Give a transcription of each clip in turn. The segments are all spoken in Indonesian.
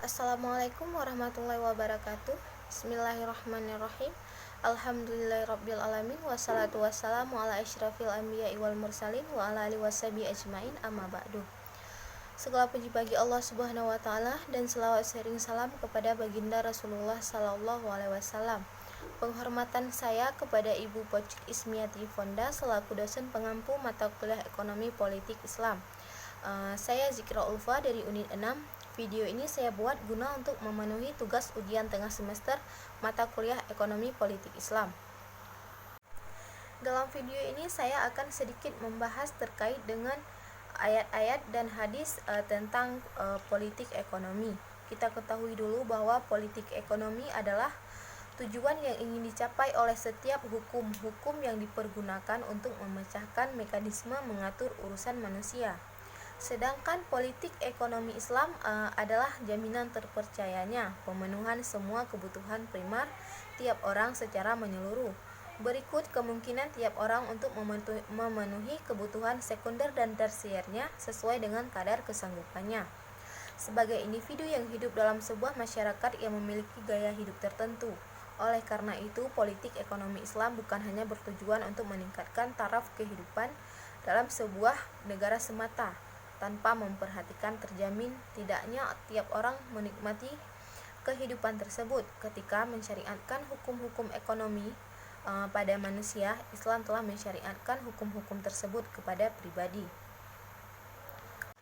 Assalamualaikum warahmatullahi wabarakatuh. Bismillahirrahmanirrahim. Alhamdulillahirabbil alamin wassalatu wassalamu ala asyrafil anbiya'i wal mursalin wa ala alihi washabihi ajmain amma ba'du. Segala puji bagi Allah Subhanahu wa taala dan selawat sering salam kepada baginda Rasulullah sallallahu alaihi wasallam. Penghormatan saya kepada Ibu Pocik Ismiati Fonda selaku dosen pengampu mata kuliah Ekonomi Politik Islam. Saya Zikra Ulfa dari Unit 6. Video ini saya buat guna untuk memenuhi tugas ujian tengah semester mata kuliah Ekonomi Politik Islam. Dalam video ini saya akan sedikit membahas terkait dengan ayat-ayat dan hadis tentang politik ekonomi. Kita ketahui dulu bahwa politik ekonomi adalah tujuan yang ingin dicapai oleh setiap hukum-hukum yang dipergunakan untuk memecahkan mekanisme mengatur urusan manusia. Sedangkan politik ekonomi Islam adalah jaminan terpercayanya pemenuhan semua kebutuhan primer tiap orang secara menyeluruh. Berikut kemungkinan tiap orang untuk memenuhi kebutuhan sekunder dan tersiernya sesuai dengan kadar kesanggupannya. Sebagai individu yang hidup dalam sebuah masyarakat yang memiliki gaya hidup tertentu. Oleh karena itu, politik ekonomi Islam bukan hanya bertujuan untuk meningkatkan taraf kehidupan dalam sebuah negara semata, tanpa memperhatikan terjamin tidaknya tiap orang menikmati kehidupan tersebut. Ketika mensyariatkan hukum-hukum ekonomi pada manusia, Islam telah mensyariatkan hukum-hukum tersebut kepada pribadi.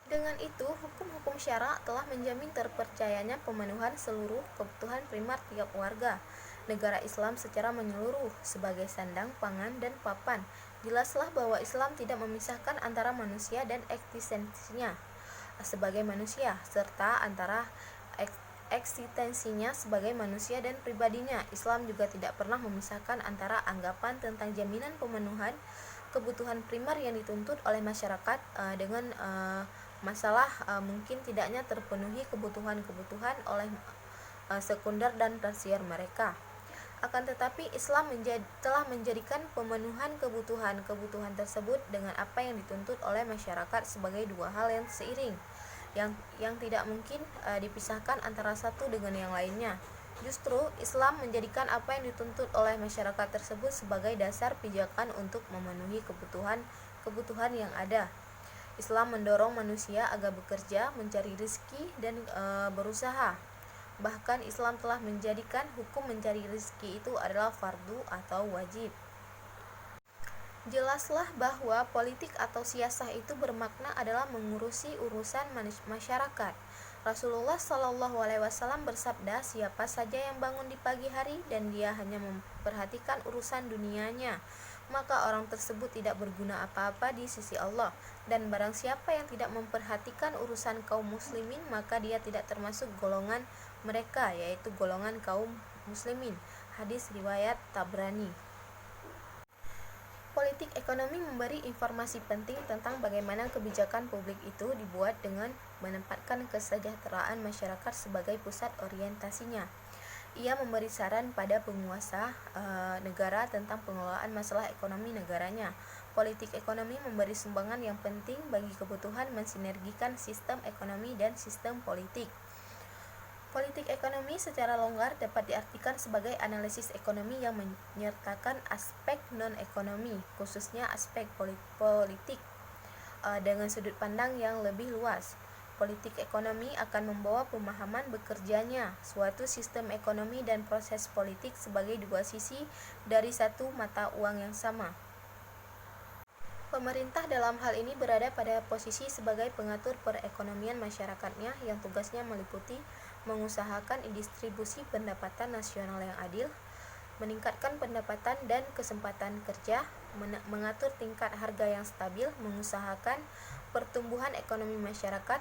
Dengan itu, hukum-hukum syara telah menjamin terpercayanya pemenuhan seluruh kebutuhan primer tiap warga negara Islam secara menyeluruh sebagai sandang, pangan, dan papan. Jelaslah bahwa Islam tidak memisahkan antara manusia dan eksistensinya sebagai manusia, serta antara eksistensinya sebagai manusia dan pribadinya. Islam juga tidak pernah memisahkan antara anggapan tentang jaminan pemenuhan kebutuhan primer yang dituntut oleh masyarakat dengan masalah mungkin tidaknya terpenuhi kebutuhan-kebutuhan oleh sekunder dan tersier mereka. Akan tetapi Islam telah menjadikan pemenuhan kebutuhan-kebutuhan tersebut dengan apa yang dituntut oleh masyarakat sebagai dua hal yang seiring, yang tidak mungkin dipisahkan antara satu dengan yang lainnya. Justru Islam menjadikan apa yang dituntut oleh masyarakat tersebut sebagai dasar pijakan untuk memenuhi kebutuhan yang ada. Islam mendorong manusia agar bekerja, mencari rezeki, dan berusaha. Bahkan Islam telah menjadikan hukum mencari rezeki itu adalah fardu atau wajib. Jelaslah bahwa politik atau siasah itu bermakna adalah mengurusi urusan masyarakat. Rasulullah Shallallahu Alaihi Wasallam bersabda, siapa saja yang bangun di pagi hari dan dia hanya memperhatikan urusan dunianya, maka orang tersebut tidak berguna apa-apa di sisi Allah. Dan barang siapa yang tidak memperhatikan urusan kaum muslimin, maka dia tidak termasuk golongan mereka, yaitu golongan kaum muslimin. Hadis riwayat Tabrani. Politik ekonomi memberi informasi penting tentang bagaimana kebijakan publik itu dibuat dengan menempatkan kesejahteraan masyarakat sebagai pusat orientasinya. Ia memberi saran pada penguasa negara tentang pengelolaan masalah ekonomi negaranya. Politik ekonomi memberi sumbangan yang penting bagi kebutuhan mensinergikan sistem ekonomi dan sistem politik. Politik ekonomi secara longgar dapat diartikan sebagai analisis ekonomi yang menyertakan aspek non-ekonomi, khususnya aspek politik, dengan sudut pandang yang lebih luas. Politik ekonomi akan membawa pemahaman bekerjanya suatu sistem ekonomi dan proses politik sebagai dua sisi dari satu mata uang yang sama. Pemerintah dalam hal ini berada pada posisi sebagai pengatur perekonomian masyarakatnya yang tugasnya meliputi mengusahakan distribusi pendapatan nasional yang adil, meningkatkan pendapatan dan kesempatan kerja, mengatur tingkat harga yang stabil, mengusahakan pertumbuhan ekonomi masyarakat,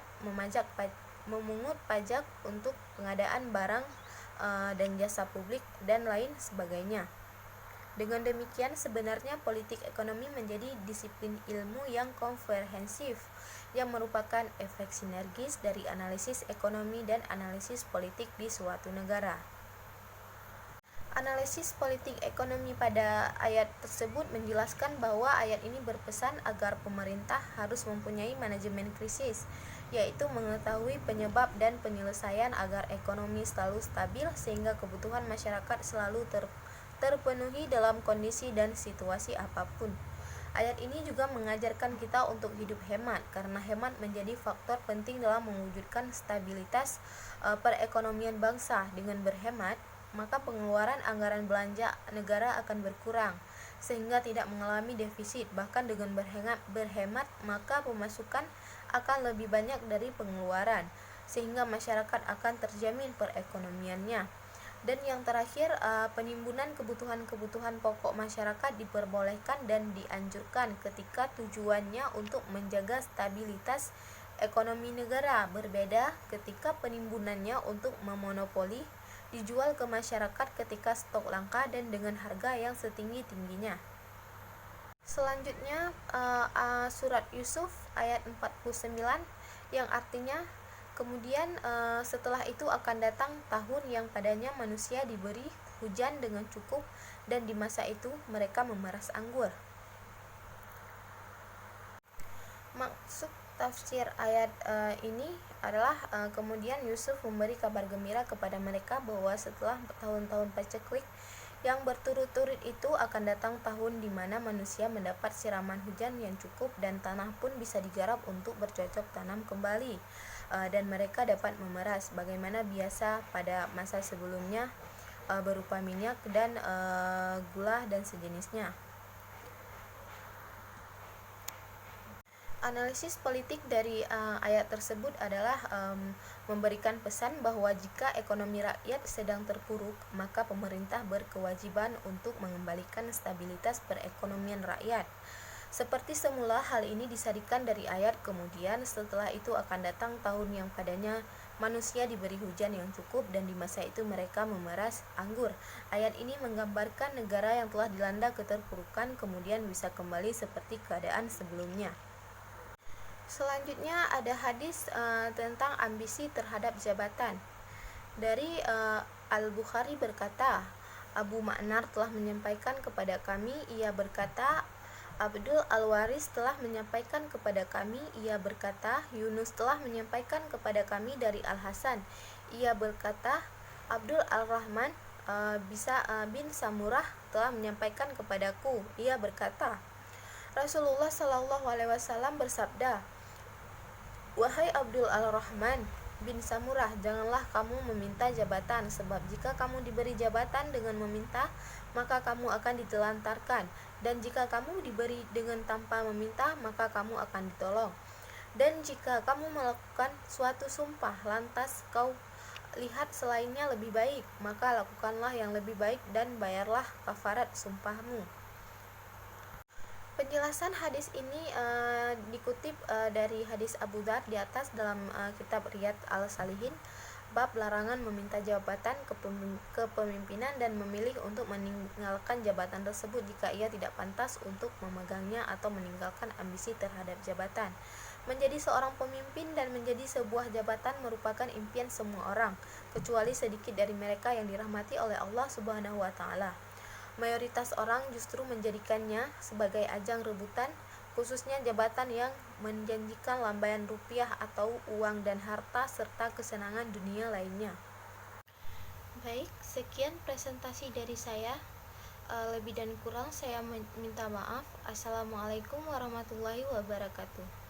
memungut pajak untuk pengadaan barang dan jasa publik, dan lain sebagainya. Dengan demikian, sebenarnya politik ekonomi menjadi disiplin ilmu yang komprehensif, yang merupakan efek sinergis dari analisis ekonomi dan analisis politik di suatu negara. Analisis politik ekonomi pada ayat tersebut menjelaskan bahwa ayat ini berpesan agar pemerintah harus mempunyai manajemen krisis yaitu mengetahui penyebab dan penyelesaian agar ekonomi selalu stabil sehingga kebutuhan masyarakat selalu terpenuhi dalam kondisi dan situasi apapun. Ayat ini juga mengajarkan kita untuk hidup hemat, karena hemat menjadi faktor penting dalam mewujudkan stabilitas perekonomian bangsa. Dengan berhemat, maka pengeluaran anggaran belanja negara akan berkurang, sehingga tidak mengalami defisit. Bahkan dengan berhemat maka pemasukan akan lebih banyak dari pengeluaran, sehingga masyarakat akan terjamin perekonomiannya. Dan yang terakhir, penimbunan kebutuhan-kebutuhan pokok masyarakat diperbolehkan dan dianjurkan ketika tujuannya untuk menjaga stabilitas ekonomi negara. Berbeda ketika penimbunannya untuk memonopoli, dijual ke masyarakat ketika stok langka dan dengan harga yang setinggi-tingginya. Selanjutnya, surat Yusuf ayat 49 yang artinya kemudian setelah itu akan datang tahun yang padanya manusia diberi hujan dengan cukup, dan di masa itu mereka memeras anggur. Maksud tafsir ayat ini adalah kemudian Yusuf memberi kabar gembira kepada mereka bahwa setelah tahun-tahun paceklik yang berturut-turut itu akan datang tahun di mana manusia mendapat siraman hujan yang cukup dan tanah pun bisa digarap untuk bercocok tanam kembali, dan mereka dapat memeras bagaimana biasa pada masa sebelumnya, berupa minyak dan gula dan sejenisnya. Analisis politik dari ayat tersebut adalah memberikan pesan bahwa jika ekonomi rakyat sedang terpuruk, maka pemerintah berkewajiban untuk mengembalikan stabilitas perekonomian rakyat. Seperti semula, hal ini disadikan dari ayat kemudian setelah itu akan datang tahun yang padanya manusia diberi hujan yang cukup dan di masa itu mereka memeras anggur. Ayat ini menggambarkan negara yang telah dilanda keterpurukan kemudian bisa kembali seperti keadaan sebelumnya. Selanjutnya ada hadis tentang ambisi terhadap jabatan. Dari Al-Bukhari berkata, Abu Ma'nar telah menyampaikan kepada kami, ia berkata, Abdul Al-Waris telah menyampaikan kepada kami, ia berkata, Yunus telah menyampaikan kepada kami dari Al-Hasan, ia berkata, Abdul Al-Rahman bin Samurah telah menyampaikan kepadaku, ia berkata, Rasulullah SAW bersabda, wahai Abdul Al-Rahman bin Samurah, janganlah kamu meminta jabatan, sebab jika kamu diberi jabatan dengan meminta, maka kamu akan ditelantarkan, dan jika kamu diberi dengan tanpa meminta, maka kamu akan ditolong. Dan jika kamu melakukan suatu sumpah, lantas kau lihat selainnya lebih baik, maka lakukanlah yang lebih baik dan bayarlah kafarat sumpahmu. Penjelasan hadis ini dikutip dari hadis Abu Dzar di atas dalam kitab Riyadh Al-Salihin, bab larangan meminta jabatan kepemimpinan dan memilih untuk meninggalkan jabatan tersebut jika ia tidak pantas untuk memegangnya, atau meninggalkan ambisi terhadap jabatan. Menjadi seorang pemimpin dan menjadi sebuah jabatan merupakan impian semua orang, kecuali sedikit dari mereka yang dirahmati oleh Allah Subhanahu wa Ta'ala. Mayoritas orang justru menjadikannya sebagai ajang rebutan, khususnya jabatan yang menjanjikan lambaian rupiah atau uang dan harta serta kesenangan dunia lainnya. Baik, sekian presentasi dari saya. Lebih dan kurang saya minta maaf. Assalamualaikum warahmatullahi wabarakatuh.